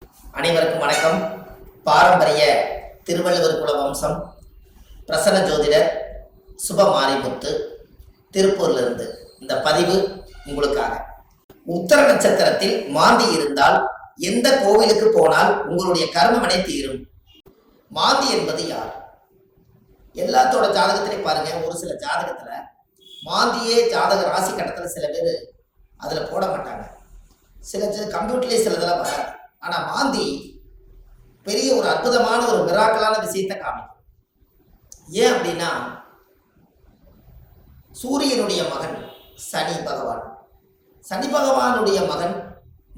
அனைவருக்கும் வணக்கம். பாரம்பரிய திருவள்ளுவர் குல வம்சம் பிரசன்ன ஜோதிடர் சுபமாரிமுத்து திருப்பூர்லிருந்து இந்த பதிவு உங்களுக்காக. உத்தர நட்சத்திரத்தில் மாந்தி இருந்தால் எந்த கோவிலுக்கு போனால் உங்களுடைய கர்மவினை தீரும்? மாந்தி என்பது யார்? எல்லாத்தோட ஜாதகத்திலையும் பாருங்க, ஒரு சில ஜாதகத்துல மாந்தியே ஜாதக ராசி கட்டத்துல சில பேர் அதுல போட மாட்டாங்க. சில கம்ப்யூட்டர்லேயே சிலதெல்லாம் வராது. ஆனா மாந்தி பெரிய ஒரு அற்புதமான ஒரு மிராக்கலான விஷயத்தை காமிக்கும். ஏன் அப்படின்னா, சூரியனுடைய மகன் சனி பகவான், சனி பகவானுடைய மகன்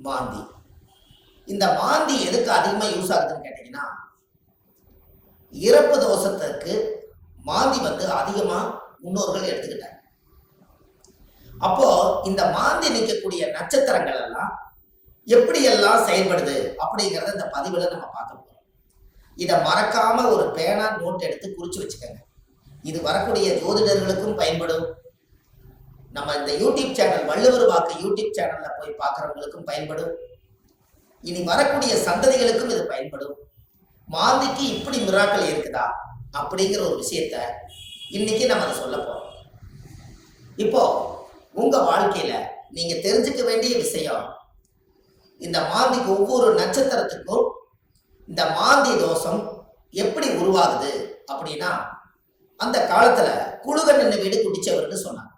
மாந்தி. இந்த மாந்தி எதுக்கு அதிகமா யூஸ் ஆகுதுன்னு கேட்டீங்கன்னா, இறப்பு தோஷத்துக்கு மாந்தி அதிகமா முன்னோர்கள் எடுத்துக்கிட்டாங்க. அப்போ இந்த மாந்தி நிற்கக்கூடிய நட்சத்திரங்கள் எல்லாம் எப்படி எல்லாம் செயல்படுது அப்படிங்கிறத இந்த பதிவுல நம்ம பார்க்க போறோம். இதை மறக்காம ஒரு பேனா நோட் எடுத்து குறிச்சு வச்சுக்கோங்க. இது வரக்கூடிய ஜோதிடர்களுக்கும் பயன்படும். நம்ம இந்த யூடியூப் சேனல் வள்ளுவர் வாக்கு யூடியூப் சேனல்ல போய் பார்க்கறவங்களுக்கும் பயன்படும். இனி வரக்கூடிய சந்ததிகளுக்கும் இது பயன்படும். மாந்திக்கு இப்படி மிராக்கள் இருக்குதா அப்படிங்கிற ஒரு விஷயத்த இன்னைக்கு நம்ம அதை சொல்ல போறோம். இப்போ உங்க வாழ்க்கையில நீங்க தெரிஞ்சுக்க வேண்டிய விஷயம், இந்த மாந்திக்கு ஒவ்வொரு நட்சத்திரத்துக்கும் இந்த மாந்தி தோஷம் எப்படி உருவாகுது அப்படின்னா, அந்த காலத்துல குழுகன் நின்ற வீடு குட்டிச்சவர்னு சொன்னாங்க.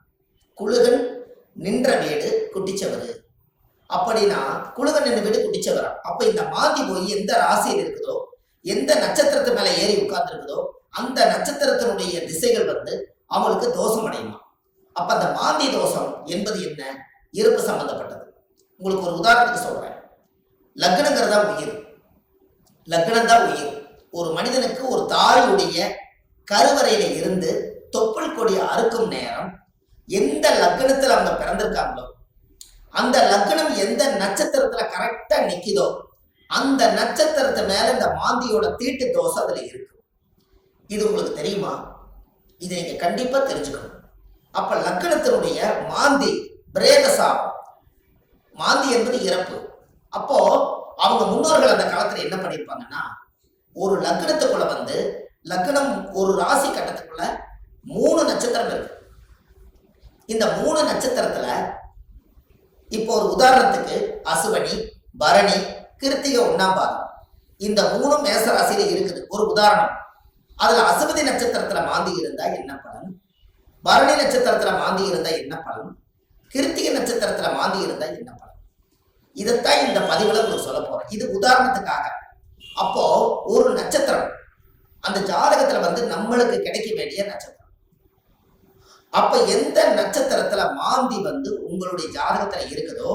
குழுகன் நின்ற வீடு குட்டிச்சவர் அப்படின்னா குழுகன் நின்ற வீடு குட்டிச்சவரா. அப்ப இந்த மாந்தி போய் எந்த ராசியில் இருக்குதோ, எந்த நட்சத்திரத்து மேல ஏறி உட்கார்ந்து இருக்குதோ, அந்த நட்சத்திரத்தினுடைய திசைகள் அவங்களுக்கு தோஷம் அடையுமா. அப்ப அந்த மாந்தி தோஷம் என்பது என்ன? இருப்பு சம்பந்தப்பட்டது. உங்களுக்கு ஒரு உதாரணத்துக்கு சொல்றேன். லக்னங்கிறதா உயிர், லக்னம் தான் உயிர். ஒரு மனிதனுக்கு ஒரு தாயுடைய கருவறையில இருந்து தொப்புள் கொடி அறுக்கும் நேரம் எந்த லக்னத்துல அவங்க பிறந்திருக்காங்களோ, அந்த லக்னம் எந்த நட்சத்திரத்துல கரெக்டா நிக்குதோ, அந்த நட்சத்திரத்து மேல இந்த மாந்தியோட தீட்டு தோஷம் அதுல இருக்கு. இது உங்களுக்கு தெரியுமா? இதை நீங்க கண்டிப்பா தெரிஞ்சுக்கணும். அப்ப லக்னத்தினுடைய மாந்தி பிரேத சாபம். மாந்தி என்பது இறப்பு. அப்போ அவங்க முன்னோர்கள் அந்த காலத்துல என்ன பண்ணிருப்பாங்கன்னா, ஒரு லக்னத்துக்குள்ள லக்னம் ஒரு ராசி கட்டத்துக்குள்ள 3 நட்சத்திரம் இருக்கு. இந்த 3 நட்சத்திரத்துல இப்போ ஒரு உதாரணத்துக்கு அசுவனி, பரணி, கிருத்திகை 1ஆம் பாதம், இந்த 3 மேச ராசியில இருக்குது. ஒரு உதாரணம். அதுல அசுவதி நட்சத்திரத்துல மாந்தி இருந்தா என்ன பலன், பரணி நட்சத்திரத்துல மாந்தி இருந்தா என்ன பலன், கிருத்திகை நட்சத்திரத்துல மாந்தி இருந்தா என்ன பலன், இதைத்தான் இந்த பதிவுல உங்களுக்கு சொல்ல போறேன். இது உதாரணத்துக்காக. அப்போ ஒரு நட்சத்திரம் அந்த ஜாதகத்துல நம்மளுக்கு கிடைக்க வேண்டிய நட்சத்திரம். அப்ப எந்த நட்சத்திரத்துல மாந்தி உங்களுடைய ஜாதகத்துல இருக்குதோ,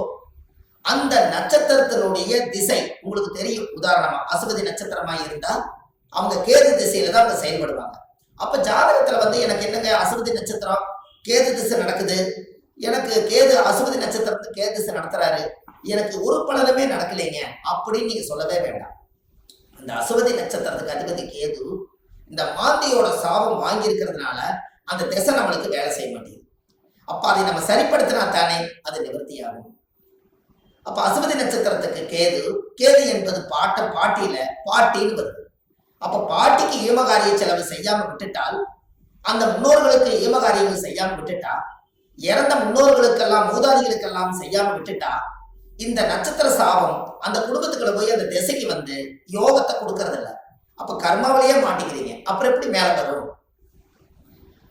அந்த நட்சத்திரத்தினுடைய திசை உங்களுக்கு தெரியும். உதாரணமா அசுவதி நட்சத்திரமா இருந்தா அவங்க கேது திசையில தான் அவங்க செயல்படுவாங்க. அப்ப ஜாதகத்துல எனக்கு என்னங்க அசுவதி நட்சத்திரம் கேது திசை நடக்குது, எனக்கு கேது அசுவதி நட்சத்திரத்துக்கு கேது திசை நடத்துறாரு, எனக்கு ஒரு பலனுமே நடக்கலைங்க அப்படின்னு நீங்க சொல்லவே வேண்டாம். அந்த அசுவதி நட்சத்திரத்துக்கு அதிபதி கேது இந்த மாந்தியோட சாபம் வாங்கி இருக்கிறதுனால அந்த திசை நம்மளுக்கு வேலை செய்ய மாட்டேங்குது. அப்ப அதை நம்ம சரிப்படுத்தினா தானே அது நிவர்த்தியாகும். அப்ப அசுவதி நட்சத்திரத்துக்கு கேது, கேது என்பது பாட்டியில பாட்டின்னு வருது. அப்ப பாட்டிக்கு ஈமகாரிய செலவு செய்யாம விட்டுட்டால், அந்த முன்னோர்களுக்கு ஈமகாரியங்கள் செய்யாம விட்டுட்டா, இறந்த முன்னோர்களுக்கெல்லாம் மூதாதிகளுக்கெல்லாம் செய்யாம விட்டுட்டா, இந்த நட்சத்திர சாபம் அந்த குடும்பத்துக்குள்ள போய் அந்த திசைக்கு யோகத்தை கொடுக்கறது இல்லை. அப்ப கர்மாவிலேயே மாட்டிக்கிறீங்க. அப்புறம் எப்படி மேல வரும்?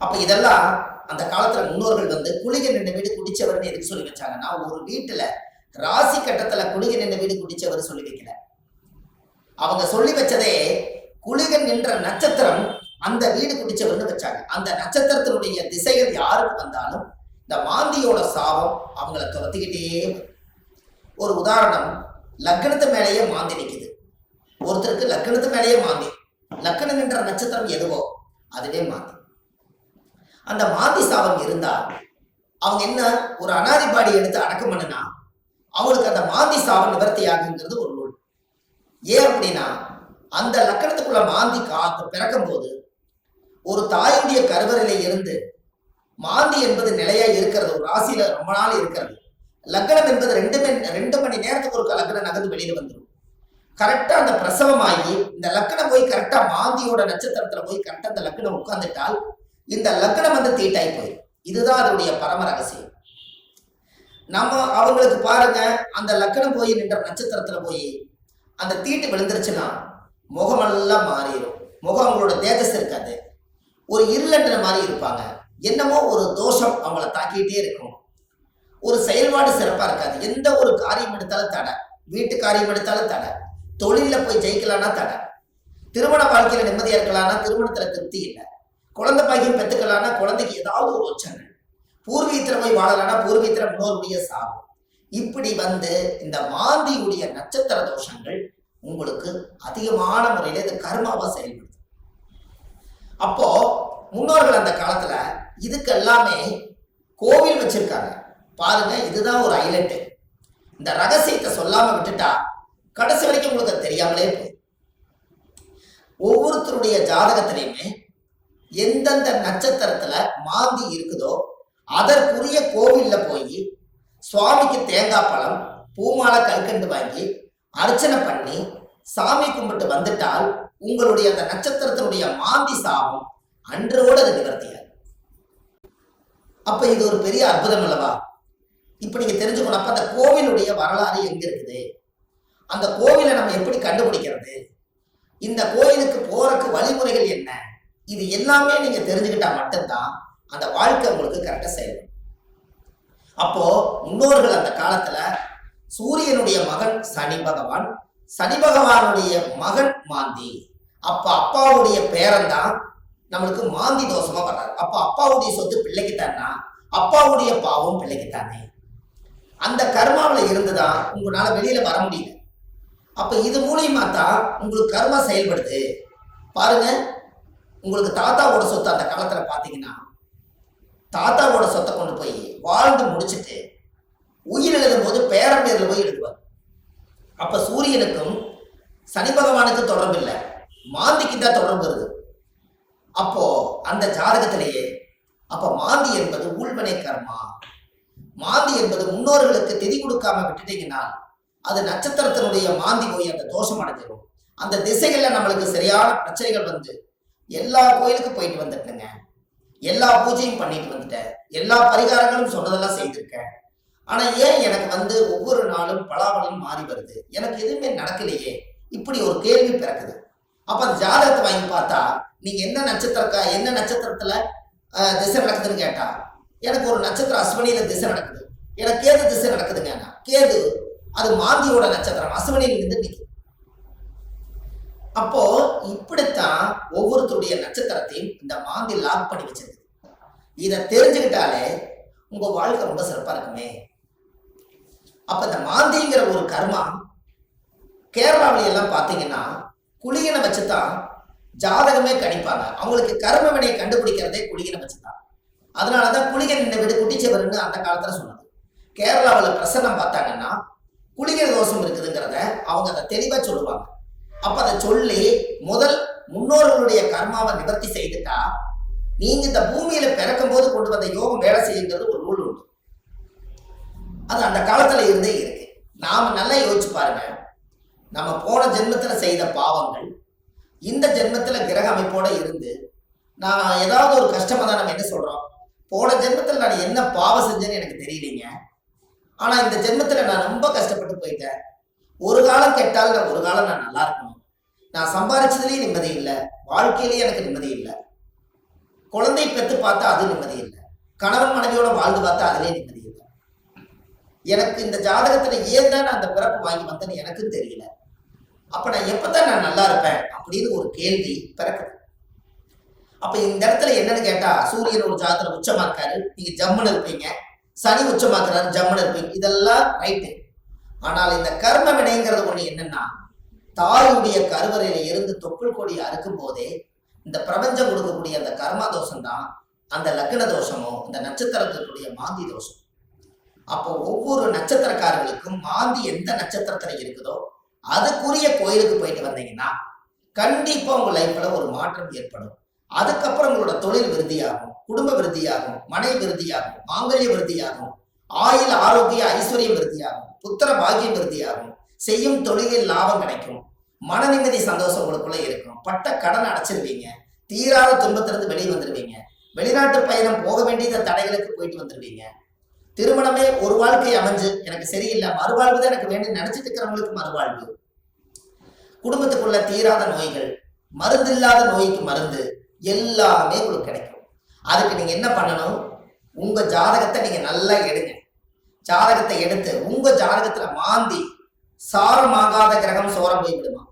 அப்ப இதெல்லாம் அந்த காலத்துல முன்னோர்கள் குளிகை நின்ற வீடு குடிச்சவர்னு எதுக்கு சொல்லி வச்சாங்கன்னா, ஒரு வீட்டுல ராசி கட்டத்துல குளிகை நின்ற வீடு குடிச்சவர் சொல்லி வைக்கல. அவங்க சொல்லி வச்சதே குளிகன் நின்ற நட்சத்திரம் அந்த வீடு குடிச்சவர்னு வச்சாங்க. அந்த நட்சத்திரத்தினுடைய திசைகள் யாருக்கு வந்தாலும் இந்த மாந்தியோட சாபம் அவங்கள துரத்திக்கிட்டே. ஒரு உதாரணம், லக்னத்து மேலேயே மாந்தி நிற்குது. ஒருத்தருக்கு லக்னத்து மேலேயே மாந்தி, லக்னம் என்ற நட்சத்திரம் எதுவோ அதுவே மாந்தி. அந்த மாந்தி சாபம் இருந்தா அவங்க என்ன ஒரு அனாதிபாடி எடுத்து அடக்கம் பண்ணுனா அவங்களுக்கு அந்த மாந்தி சாபம் நிவர்த்தி ஆகுங்கிறது ஒரு நூல். ஏன் அப்படின்னா, அந்த லக்கணத்துக்குள்ள மாந்தி பிறக்கும் போது ஒரு தாயுடைய கருவறையில இருந்து மாந்தி என்பது நிலையா இருக்கிறது, ஒரு ராசியில ரொம்ப நாள் இருக்கிறது. லக்னம் என்பது 2 மணி நேரத்துக்கு ஒரு லக்னம் நகர்ந்து வெளியில வந்துடும். கரெக்டா அந்த பிரசவமாகி இந்த லக்னம் போய் கரெக்டா மாந்தியோட நட்சத்திரத்துல போய் கரெக்டா அந்த லக்னம் உட்கார்ந்துட்டால் இந்த லக்னம் வந்து தீட்டாய் போயிடும். இதுதான் அதனுடைய பரம ரகசியம். நம்ம அவங்களுக்கு பாருங்க, அந்த லக்னம் போய் நின்ற நட்சத்திரத்துல போய் அந்த தீட்டு விழுந்துருச்சுன்னா முகமெல்லாம் மாறிடும். முகம் அவங்களோட தேஜஸ் இருக்காது, ஒரு இருளன்ற மாதிரி இருப்பாங்க. என்னமோ ஒரு தோஷம் அவங்கள தாக்கிட்டே இருக்கும். ஒரு செயல்பாடு சிறப்பா இருக்காது. எந்த ஒரு காரியம் எடுத்தாலும் தடை, வீட்டு காரியம் எடுத்தாலும் தடை, தொழில போய் ஜெயிக்கலாம்னா தடை, திருமண வாழ்க்கையில நிம்மதியா இருக்கலாம்னா திருமணத்துல திருப்தி இல்லை, குழந்தை பாக்கியம் பெற்றுக்கலாம்னா குழந்தைக்கு ஏதாவது ஒரு உச்சங்கள், பூர்வீகத்துல போய் வாழலாம்னா பூர்வீகத்துல முன்னோருடைய சாபம். இப்படி வந்து இந்த மாந்தியுடைய நட்சத்திர தோஷங்கள் உங்களுக்கு அதிகமான முறையில இது கர்மாவா செயல்படுது. அப்போ முன்னோர்கள் அந்த காலத்துல இதுக்கு எல்லாமே கோவில் வச்சிருக்காங்க பாருங்க. இதுதான் ஒரு ஹைலைட். இந்த ரகசியத்தை சொல்லாம விட்டுட்டா கடைசி வரைக்கும் உங்களுக்கு தெரியாமலே போய் ஒவ்வொருத்தருடைய ஜாதகத்திலையுமே எந்தெந்த நட்சத்திரத்துல மாந்தி இருக்குதோ அதற்குரிய கோவில்ல போய் சுவாமிக்கு தேங்காய் பழம் பூமாலை கல்கண்டு வாங்கி அர்ச்சனை பண்ணி சாமி கும்பிட்டு வந்துட்டால் உங்களுடைய அந்த நட்சத்திரத்தினுடைய மாந்தி சாபம் அன்றோடு அது நிவர்த்தியாது. அப்ப இது ஒரு பெரிய அற்புதம் அல்லவா? இப்ப நீங்க தெரிஞ்சுக்கணும். அப்ப அந்த கோவிலுடைய வரலாறு எங்க இருக்குது, அந்த கோவிலை நம்ம எப்படி கண்டுபிடிக்கிறது, இந்த கோயிலுக்கு போறதுக்கு வழிமுறைகள் என்ன, இது எல்லாமே நீங்க தெரிஞ்சுக்கிட்டா மட்டும்தான் அந்த வாழ்க்கை உங்களுக்கு கரெக்டா செயல்படும். அப்போ முன்னோர்கள் அந்த காலத்துல சூரியனுடைய மகன் சனி பகவான், சனி பகவானுடைய மகன் மாந்தி. அப்ப அப்பாவுடைய பேரன் தான் நம்மளுக்கு மாந்தி தோஷமா வர்றாரு. அப்ப அப்பாவுடைய சொத்து பிள்ளைக்குத்தானா, அப்பாவுடைய பாவம் பிள்ளைக்குத்தானே. அந்த கர்மாவில் இருந்துதான் உங்களால வெளியில வர முடியல. அப்ப இது மூலியமா தான் உங்களுக்கு கர்மா செயல்படுது. பாருங்க, உங்களுக்கு தாத்தாவோட சொத்து அந்த காலத்துல பாத்தீங்கன்னா தாத்தாவோட சொத்தை கொண்டு போய் வாழ்ந்து முடிச்சுட்டு உயிர் எழுதும் போது பேரன் பேர்ல போய் எழுதுவார். அப்ப சூரியனுக்கும் சனி பகவானுக்கு தொடர்பு இல்லை, மாந்திக்கு தான் தொடர்பு வருது. அப்போ அந்த ஜாதகத்திலேயே அப்ப மாந்தி என்பது உள்வனை கர்மா. மாந்தி என்பது முன்னோர்களுக்கு திதி கொடுக்காம விட்டுட்டீங்கன்னா அது நட்சத்திரத்தினுடைய மாந்தி போய் அந்த தோஷம் அடைஞ்சிடும். அந்த திசைகள்ல நம்மளுக்கு சரியான பிரச்சனைகள் வந்து எல்லா கோயிலுக்கு போயிட்டு வந்துட்டேங்க, எல்லா பூஜையும் பண்ணிட்டு வந்துட்டேன், எல்லா பரிகாரங்களும் சொன்னதெல்லாம் செய்திருக்கேன். ஆனா ஏன் எனக்கு வந்து ஒவ்வொரு நாளும் பலாபலம் மாறி வருது, எனக்கு எதுவுமே நடக்கலையே, இப்படி ஒரு கேள்வி பிறக்குது. அப்ப அந்த ஜாதகத்தை வாங்கி பார்த்தா நீங்க என்ன நட்சத்திரத்துல திசை நடக்குதுன்னு கேட்டா எனக்கு ஒரு நட்சத்திரம் அஸ்வினியில திசை நடக்குது, எனக்கு கேது திசை நடக்குதுங்க. கேது அது மாந்தியோட நட்சத்திரம், அஸ்வினியில இருந்து நிற்கும். அப்போ இப்படித்தான் ஒவ்வொருத்தருடைய நட்சத்திரத்தையும் இந்த மாந்தி லாக் பண்ணி வச்சிருக்கு. இதை தெரிஞ்சுக்கிட்டாலே உங்க வாழ்க்கை ரொம்ப சிறப்பா இருக்குமே. அப்ப இந்த மாந்திங்கிற ஒரு கர்மா கேரளாவில எல்லாம் பாத்தீங்கன்னா குளிகனை வச்சுதான் ஜாதகமே கணிப்பாங்க. அவங்களுக்கு கர்ம வினையை கண்டுபிடிக்கிறதே குளிகனை வச்சுதான். அதனாலதான் குளிகன் இந்த வீடு குட்டிச்சவர்னு அந்த காலத்துல சொன்னது. கேரளாவில் பிரசன்னம் பார்த்தாங்கன்னா குளிகை தோஷம் இருக்குதுங்கிறத அவங்க அதை தெளிவா சொல்லுவாங்க. அப்ப அதை சொல்லி முதல் முன்னோர்களுடைய கர்மாவை நிவர்த்தி செய்துட்டா நீங்க இந்த பூமியில பிறக்கும் போது கொண்டு வந்த யோகம் வேலை செய்யுங்கிறது ஒரு நூல் உண்டு. அது அந்த காலத்துல இருந்தே இருக்கு. நாம நல்லா யோசிச்சு பாருங்க, நம்ம போன ஜென்மத்துல செய்த பாவங்கள் இந்த ஜென்மத்துல கிரக அமைப்போட இருந்து நான் ஏதாவது ஒரு கஷ்டமா தான் நம்ம என்ன சொல்றோம், போன ஜென்மத்துல நான் என்ன பாவம் செஞ்சேன்னு எனக்கு தெரியலீங்க, ஆனா இந்த ஜென்மத்துல நான் ரொம்ப கஷ்டப்பட்டு போயிட்டேன், ஒரு காலம் கெட்டால் நான் ஒரு காலம் நான் நல்லா இருக்கணும், நான் சம்பாதிச்சதுலயும் நிம்மதி இல்லை, வாழ்க்கையிலேயே எனக்கு நிம்மதி இல்லை, குழந்தை பெற்று பார்த்தா அது நிம்மதி இல்லை, கணவன் மனைவியோட வாழ்ந்து பார்த்தா அதுலேயே நிம்மதி இல்லை, எனக்கு இந்த ஜாதகத்துல ஏன் தான் நான் அந்த பிறப்பு வாங்கி வந்தேன்னு எனக்கும் தெரியல, அப்ப நான் எப்பதான் நான் நல்லா இருப்பேன் அப்படின்னு ஒரு கேள்வி பிறக்குது. அப்ப இந்த இடத்துல என்னன்னு கேட்டா சூரியன் ஒரு ஜாதகத்துல உச்சமா இருக்காரு, நீங்க ஜம்முன்னு இருப்பீங்க, சனி உச்சமாக்குறாரு ஜம்முன்னு இருப்பீங்க, இதெல்லாம் ரைட்டு. ஆனால் இந்த கர்ம வினைங்கிறது ஒண்ணு என்னன்னா தாயுடைய கருவறையில இருந்து தொப்புள் கொடி அறுக்கும் போதே இந்த பிரபஞ்சம் கொடுக்கக்கூடிய அந்த கர்மா தோஷம் தான் அந்த லக்ன தோஷமோ இந்த நட்சத்திரத்தினுடைய மாந்தி தோஷம். அப்போ ஒவ்வொரு நட்சத்திரக்காரர்களுக்கும் மாந்தி எந்த நட்சத்திரத்துல இருக்குதோ அதுக்குரிய கோயிலுக்கு போயிட்டு வந்தீங்கன்னா கண்டிப்பா உங்க லைஃப்ல ஒரு மாற்றம் ஏற்படும். அதுக்கப்புறம் உங்களோட தொழில் விருத்தியாகும், குடும்ப விருத்தியாகும், மனை விருத்தியாகும், மாங்கல்ய விருத்தியாகும், ஆயுள் ஆரோக்கிய ஐஸ்வர்யம் விருத்தியாகும், புத்திர பாக்கியம் விருத்தியாகும், செய்யும் தொழிலில் லாபம் கிடைக்கும், மன நிம்மதி சந்தோஷம் உங்களுக்குள்ள இருக்கும். பட்ட கடன் அடைச்சிருவீங்க. தீராத துன்பத்திலிருந்து வெளியே வந்துடுவீங்க. வெளிநாட்டு பயணம் போக வேண்டிய தடைகளுக்கு போயிட்டு வந்துடுவீங்க. திருமணமே ஒரு வாழ்க்கை அமைஞ்சு எனக்கு சரியில்லை, மறுவாழ்வு தான் எனக்கு வேண்டி நினைச்சிட்டு இருக்கிறவங்களுக்கு மறுவாழ்வு. குடும்பத்துக்குள்ள தீராத நோய்கள், மருந்து இல்லாத நோய்க்கு மருந்து, எல்லாமே உங்களுக்கு கிடைக்கும். அதுக்கு நீங்க என்ன பண்ணணும்? உங்க ஜாதகத்தை நீங்க நல்லா எடுங்க. ஜாதகத்தை எடுத்து உங்க ஜாதகத்துல மாந்தி, சாரமாகாத கிரகம் சோரம் போய் விடுமா.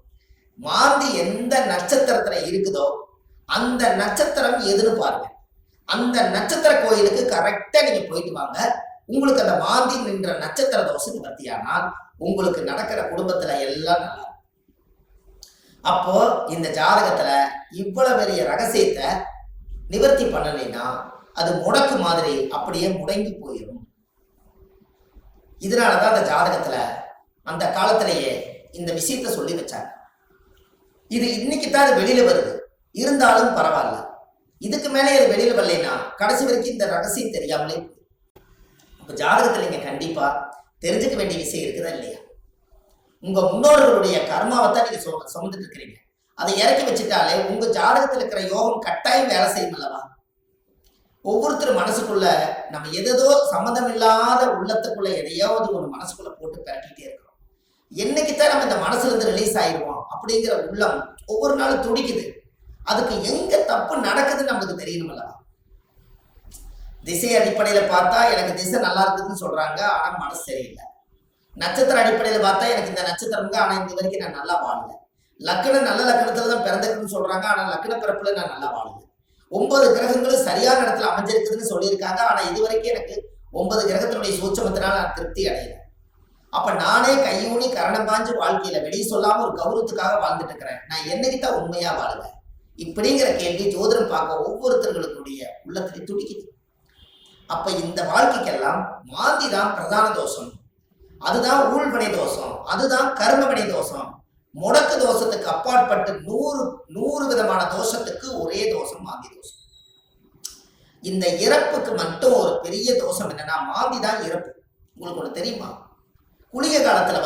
மாந்தி எந்த நட்சத்திரத்துல இருக்குதோ அந்த நட்சத்திரம் எதுன்னு பாருங்க. அந்த நட்சத்திர கோயிலுக்கு கரெக்டா நீங்க போயிட்டு வாங்க. உங்களுக்கு அந்த மாந்தி நின்ற நட்சத்திர தோஷம் நிவர்த்தியானால் உங்களுக்கு நடக்கிற குடும்பத்துல எல்லாம் நல்லா. அப்போ இந்த ஜாதகத்துல இவ்வளவு பெரிய ரகசியத்தை நிவர்த்தி பண்ணலைன்னா அது முடக்கு மாதிரி அப்படியே முடங்கி போயிடும். இதனாலதான் அந்த ஜாதகத்துல அந்த காலத்திலேயே இந்த விஷயத்த சொல்லி வச்சாங்க. இது இன்னைக்கு தான் அது வெளியில வருது, இருந்தாலும் பரவாயில்ல. இதுக்கு மேலே அது வெளியில வரலைன்னா கடைசி வரைக்கும் இந்த ரகசியம் தெரியாமலே. இப்ப ஜாதகத்துல நீங்க கண்டிப்பா தெரிஞ்சுக்க வேண்டிய விஷயம் இருக்குதா இல்லையா? உங்க முன்னோர்களுடைய கர்மாவை தான் நீங்க சுமந்துட்டு இருக்கிறீங்க. அதை இறக்கி வச்சுட்டாலே உங்க ஜாதகத்துல இருக்கிற யோகம் கட்டாயம் வேலை செய்யும் அல்லவா? ஒவ்வொருத்தரும் மனசுக்குள்ள நம்ம எதோ சம்மந்தம் இல்லாத உள்ளத்துக்குள்ள எதையாவது ஒரு மனசுக்குள்ள போட்டு பரட்டிட்டே இருக்கிறோம். என்னைக்குத்தான் நம்ம இந்த மனசுல இருந்து ரிலீஸ் ஆயிடுவோம் அப்படிங்கிற உள்ளம் ஒவ்வொரு நாளும் துடிக்குது. அதுக்கு எங்க தப்பு நடக்குதுன்னு நமக்கு தெரியணும் அல்லவா? திசை அடிப்படையில பார்த்தா எனக்கு திசை நல்லா இருக்குதுன்னு சொல்றாங்க, ஆனா மனசு சரியில்லை. நட்சத்திர அடிப்படையில பார்த்தா எனக்கு இந்த நட்சத்திரம், ஆனா இந்த வரைக்கும் நான் நல்லா வாழல. லக்னம் நல்ல லக்னத்துல தான் பிறந்திருக்குன்னு சொல்றாங்க, ஆனா லக்ன பிறப்புல நான் நல்லா வாழல. 9 கிரகங்களும் சரியான இடத்துல அமைஞ்சிருக்குதுன்னு சொல்லியிருக்காங்க, ஆனா இது வரைக்கும் எனக்கு 9 கிரகத்தினுடைய சூட்சமத்தினால நான் திருப்தி அடையல. அப்ப நானே கையூனி கரணம் பாஞ்சு வாழ்க்கையில வெளியே சொல்லாம ஒரு கௌரவத்துக்காக வாழ்ந்துட்டு இருக்கிறேன். நான் என்னைக்குத்தான் உண்மையா வாழுவேன்? இப்படிங்கிற கேள்வி ஜோதிடம் பார்க்க ஒவ்வொருத்தர்களுடைய உள்ளத்திலே துடிக்குது. அப்ப இந்த வாழ்க்கைக்கெல்லாம் மாந்தி தான் பிரதான தோஷம், அதுதான் ஊழ்வினை தோஷம், அதுதான் கர்மவினை தோஷம். முடக்கு தோஷத்துக்கு அப்பாற்பட்டு 100 விதமான தோஷத்துக்கு ஒரே தோஷம் மாந்தி தோஷம். இந்த இறப்புக்கு மட்டும் ஒரு பெரிய தோஷம் என்னன்னா மாந்தி தான் இறப்பு. உங்களுக்கு ஒண்ணு தெரியுமா? குளிகை காலத்துல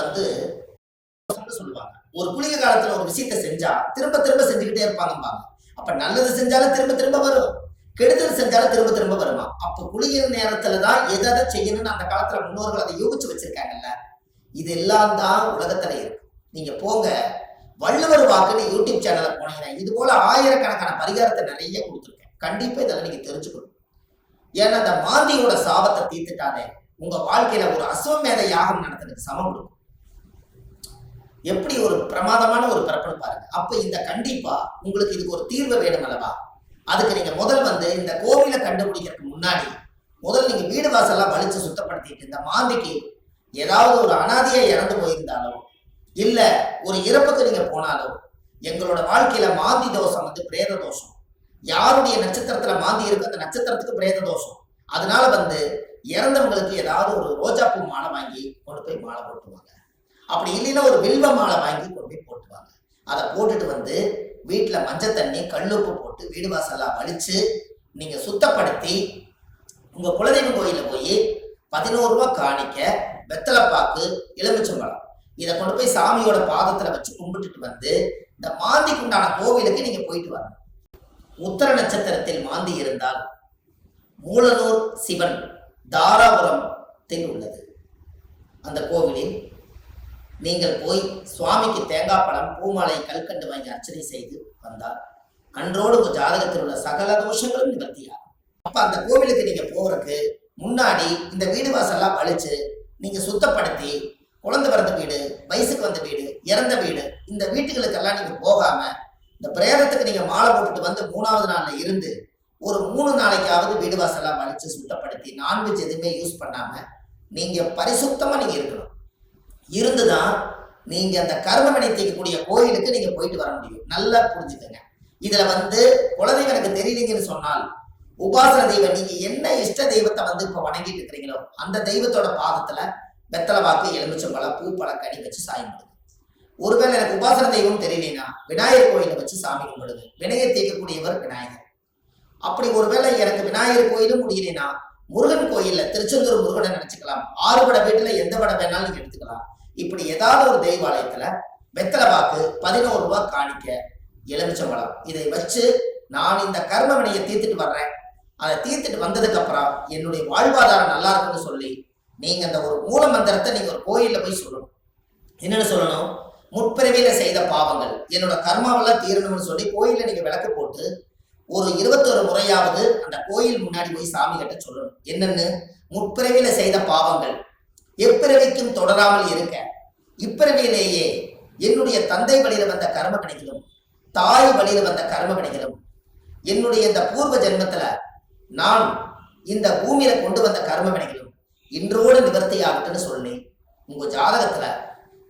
சொல்லுவாங்க, ஒரு குளிகை காலத்துல ஒரு விஷயத்தை செஞ்சா திரும்ப திரும்ப செஞ்சுக்கிட்டே இருப்பாங்க. அப்ப நல்லது செஞ்சாலும் திரும்ப திரும்ப வரும், கெடுதல் செஞ்சாலும் திரும்ப திரும்ப வருமா. அப்ப குளிகை நேரத்துலதான் எதை செய்யணும்னு அந்த காலத்துல முன்னோர்கள் அதை யோசிச்சு வச்சிருக்காங்கல்ல. இது எல்லாம் தான் உலகத்துல இருக்கு. நீங்க போங்க, வள்ளுவர் வாக்குன்னு யூடியூப் சேனல்ல போனீங்கன்னா இது போல ஆயிரக்கணக்கான பரிகாரத்தை நிறைய கொடுத்துருக்கேன். கண்டிப்பா இதெல்லாம் நீங்க தெரிஞ்சுக்கணும். ஏன்னா அந்த மாந்தியோட சாபத்தை தீர்த்துட்டாலே உங்க வாழ்க்கையில ஒரு அஸ்வமேத யாகம் நடத்துறதுக்கு சமம் கொடுக்கும். எப்படி ஒரு பிரமாதமான ஒரு பிறப்புன்னு பாருங்க. அப்ப இந்த கண்டிப்பா உங்களுக்கு இதுக்கு ஒரு தீர்வு வேணும் அல்லவா? அதுக்கு நீங்க முதல் இந்த கோவிலை கண்டுபிடிக்கிறதுக்கு முன்னாடி முதல் நீங்க வீடு வாசல்லாம் வலிச்சு சுத்தப்படுத்திட்டு, இந்த மாந்திக்கு ஏதாவது ஒரு அனாதையா இறந்து போயிருந்தாலும் இல்ல ஒரு இறப்புக்கு நீங்க போனாலும், எங்களோட வாழ்க்கையில மாந்தி தோஷம் பிரேத தோஷம். யாருடைய நட்சத்திரத்துல மாந்தி இருக்கு அந்த நட்சத்திரத்துக்கு பிரேத தோஷம். அதனால இறந்தவங்களுக்கு ஏதாவது ஒரு ரோஜாப்பூ மாலை வாங்கி கொண்டு போய் மாலை போட்டுவாங்க. அப்படி இல்லைன்னா ஒரு வில்வ மாலை வாங்கி கொண்டு போய் போட்டுவாங்க. அதை போட்டுட்டு வீட்டுல மஞ்சள் தண்ணி கல்லுப்பு போட்டு வீடு வாசல்லாம் வலிச்சு நீங்க சுத்தப்படுத்தி உங்க குலதெய்வ கோயில போய் 11 ரூபாய் காணிக்க, வெத்தலைப்பாக்கு, எலுமிச்சம்பழம் இதை கொண்டு போய் சாமியோட பாதத்துல வச்சு கும்பிட்டுட்டு இந்த மாந்திக்கு உண்டான கோவிலுக்கு நீங்க போயிட்டு வரணும். உத்தர நட்சத்திரத்தில் மாந்தி இருந்தால் மூலனூர் சிவன் தாராபுரத்தில் உள்ளது. அந்த கோவிலில் நீங்கள் போய் சுவாமிக்கு தேங்காய் பழம், பூமாலை, கல்கண்டு வாங்கி அர்ச்சனை செய்து வந்தால் அன்றோடு உங்க ஜாதகத்தில் உள்ள சகல தோஷங்களும் நிவர்த்தியாகும். அப்ப அந்த கோவிலுக்கு நீங்க போறதுக்கு முன்னாடி இந்த வீடு வாசல்லாம் வலிச்சு நீங்க சுத்தப்படுத்தி, குழந்தை பிறந்த வீடு, வயசுக்கு வந்த வீடு, இறந்த வீடு, இந்த வீட்டுகளுக்கெல்லாம் நீங்க போகாம இந்த பிரேதத்துக்கு நீங்க மாலை போட்டுட்டு 3வது நாள்ல இருந்து ஒரு 3 நாளைக்காவது வீடு வாசல்லாம் வலிச்சு சுத்தப்படுத்தி நான்வெஜ் எதுவுமே யூஸ் பண்ணாம நீங்க பரிசுத்தமா நீங்க இருக்கணும். இருந்துதான் நீங்க அந்த கர்மவினை தீர்க்கக்கூடிய கோயிலுக்கு நீங்க போயிட்டு வர முடியும். நல்லா புரிஞ்சுக்கங்க. இதுல குலதெய்வம் எனக்கு தெரியலீங்கன்னு சொன்னால் உபாசன தெய்வம், நீங்க என்ன இஷ்ட தெய்வத்தை இப்ப வணங்கிட்டு இருக்கிறீங்களோ அந்த தெய்வத்தோட பாதத்துல வெத்தலை வாக்கு, எலுமிச்சம்பழம், பூ, பழம், கனி வச்சு சாமி கும்பிடுங்க. ஒருவேளை எனக்கு உபாசன தெய்வம் தெரியலனா விநாயகர் கோயிலை வச்சு சாமி கும்பிடுங்க. வினையை தீர்க்கக்கூடியவர் விநாயகர். அப்படி ஒருவேளை எனக்கு விநாயகர் கோயிலும் முடியலனா முருகன் கோயில்ல திருச்செந்தூர் முருகனை நினைச்சுக்கலாம். 6 வடை வீட்டுல எந்த வடை வேணாலும் நீங்க எடுத்துக்கலாம். இப்படி ஏதாவது ஒரு தெய்வாலயத்துல வெத்தலை பாக்கு, 11 ரூபாய் காணிக்க, எலுமிச்சம்பழம். இதை வச்சு நான் இந்த கர்ம வினையை தீர்த்துட்டு வர்றேன். அதை தீர்த்துட்டு வந்ததுக்கு அப்புறம் என்னுடைய வாழ்வாதாரம் நல்லா இருக்குன்னு சொல்லி நீங்க அந்த ஒரு மூல மந்திரத்தை நீங்க ஒரு கோயில்ல போய் சொல்லணும். என்னன்னு சொல்லணும்? முற்பிறவியில செய்த பாவங்கள் என்னோட கர்மாவெல்லாம் தீரணும்னு சொல்லி கோயில்ல நீங்க விளக்கு போட்டு ஒரு 21 முறையாவது அந்த கோயில் முன்னாடி போய் சாமி கிட்ட சொல்லணும். என்னன்னு? முற்பிறவியில செய்த பாவங்கள் எப்பிறவிக்கும் தொடராமல் இருக்க, இப்பிறவியிலேயே என்னுடைய தந்தை வழியில வந்த கர்ம வினைகளும் தாய் வழியில வந்த கர்ம வினைகளும் என்னுடைய இந்த பூர்வ ஜென்மத்துல நான் இந்த பூமியில கொண்டு வந்த கர்ம வினைகளும் இன்றோடு நிவர்த்தி ஆகட்டுன்னு சொல்லி உங்க ஜாதகத்துல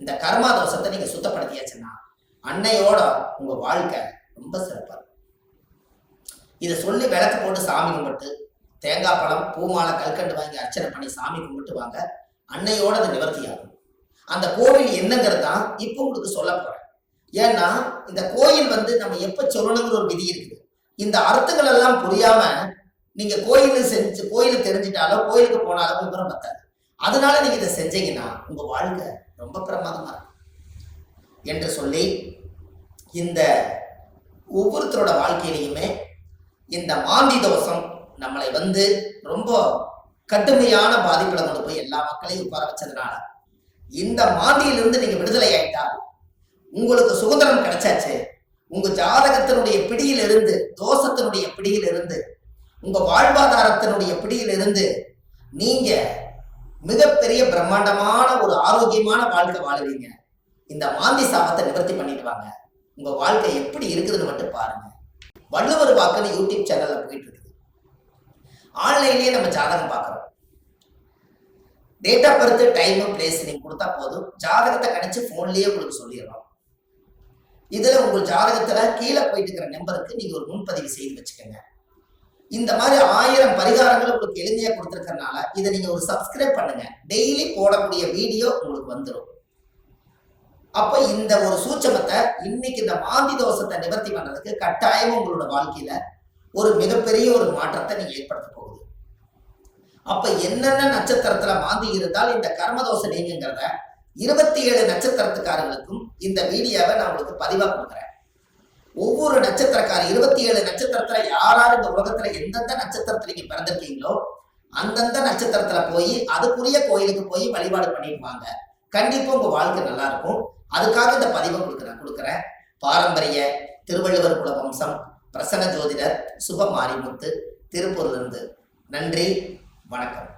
இந்த கர்மா தோஷத்தை நீங்க சுத்தப்படுத்தியாச்சுன்னா அன்னையோட உங்க வாழ்க்கை ரொம்ப சிறப்பா இருக்கும். இதை சொல்லி விளக்கு போட்டு சாமி கும்பிட்டு தேங்காய் பழம், பூமாலை, கல்கண்டு வாங்கி அர்ச்சனை பண்ணி சாமி கும்பிட்டு வாங்க. அன்னையோட அது நிவர்த்தி ஆகும். அந்த கோவில் என்னங்கிறது தான் இப்போ உங்களுக்கு சொல்ல போறேன். ஏன்னா இந்த கோயில் நம்ம எப்ப சொல்லணுங்கிற ஒரு விதி இருக்குது. இந்த அர்த்தங்கள் எல்லாம் புரியாம நீங்க கோயிலுக்கு தெரிஞ்சிட்டாலோ கோயிலுக்கு போனாலோ விவரம் பத்தாது. அதனால நீங்க இதை செஞ்சீங்கன்னா உங்க வாழ்க்கை ரொம்ப பிரமாதமா இருக்கும் என்று சொல்லி இந்த ஒவ்வொருத்தரோட வாழ்க்கையிலையுமே இந்த மாந்தி தோஷம் நம்மளை ரொம்ப கடுமையான பாதிப்புல கொண்டு போய் எல்லா மக்களையும் உட்கார வச்சதுனால இந்த மாந்தியிலிருந்து நீங்க விடுதலை ஆயிட்டால் உங்களுக்கு சுதந்திரம் கிடைச்சாச்சு. உங்க ஜாதகத்தினுடைய பிடியிலிருந்து, தோஷத்தினுடைய பிடியிலிருந்து, உங்க வாழ்வாதாரத்தினுடைய பிடியிலிருந்து நீங்க மிகப்பெரிய பிரம்மாண்டமான ஒரு ஆரோக்கியமான வாழ்க்கை வாழுவீங்க. இந்த மாந்தி சாபத்தை நிவர்த்தி பண்ணிட்டு வாங்க. உங்க வாழ்க்கை எப்படி இருக்குதுன்னு மட்டும் பாருங்க. வள்ளுவர் வாக்குன்னு யூடியூப் சேனல்ல போயிட்டு இருக்குது. ஆன்லைன்லயே நம்ம ஜாதகம் பார்க்கறோம். Date of birth, time, place நீங்க கொடுத்தா போதும். ஜாதகத்தை கணிச்சு போன்லயே உங்களுக்கு சொல்லிடுறோம். இதுல உங்க ஜாதகத்துல கீழே போயிட்டு இருக்கிற நம்பருக்கு நீங்க ஒரு முன்பதிவு செய்து வச்சுக்கோங்க. இந்த மாதிரி 1000 பரிகாரங்கள் உங்களுக்கு எளிமையா கொடுத்துருக்கறனால இதை நீங்க ஒரு சப்ஸ்கிரைப் பண்ணுங்க. டெய்லி போடக்கூடிய வீடியோ உங்களுக்கு வந்துடும். அப்ப இந்த ஒரு சூட்சமத்தை இன்னைக்கு இந்த மாந்தி தோஷத்தை நிவர்த்தி பண்றதுக்கு கட்டாயமா உங்களோட வாழ்க்கையில ஒரு மிகப்பெரிய ஒரு மாற்றத்தை நீங்க ஏற்படுத்த போகுது. அப்ப என்னென்ன நட்சத்திரத்துல மாந்தி இருந்தால் இந்த கர்மதோஷம் நீங்கிறத 27 நட்சத்திரத்துக்காரர்களுக்கும் இந்த வீடியோவை நான் உங்களுக்கு பதிவா கொடுக்குறேன். ஒவ்வொரு நட்சத்திரக்காரர் 27 நட்சத்திரத்துல யாராரு இந்த உலகத்துல எந்தெந்த நட்சத்திரத்துல நீங்க பிறந்திருக்கீங்களோ அந்தந்த நட்சத்திரத்துல போய் அதுக்குரிய கோயிலுக்கு போய் வழிபாடு பண்ணிடுவாங்க. கண்டிப்பா உங்க வாழ்க்கை நல்லா இருக்கும். அதுக்காக இந்த பதிவை கொடுக்குறேன். பாரம்பரிய திருவள்ளுவர் குல வம்சம், பிரசன்ன ஜோதிடர் சுப மாரிமுத்து, திருப்பூர்ல இருந்து. நன்றி, வணக்கம்.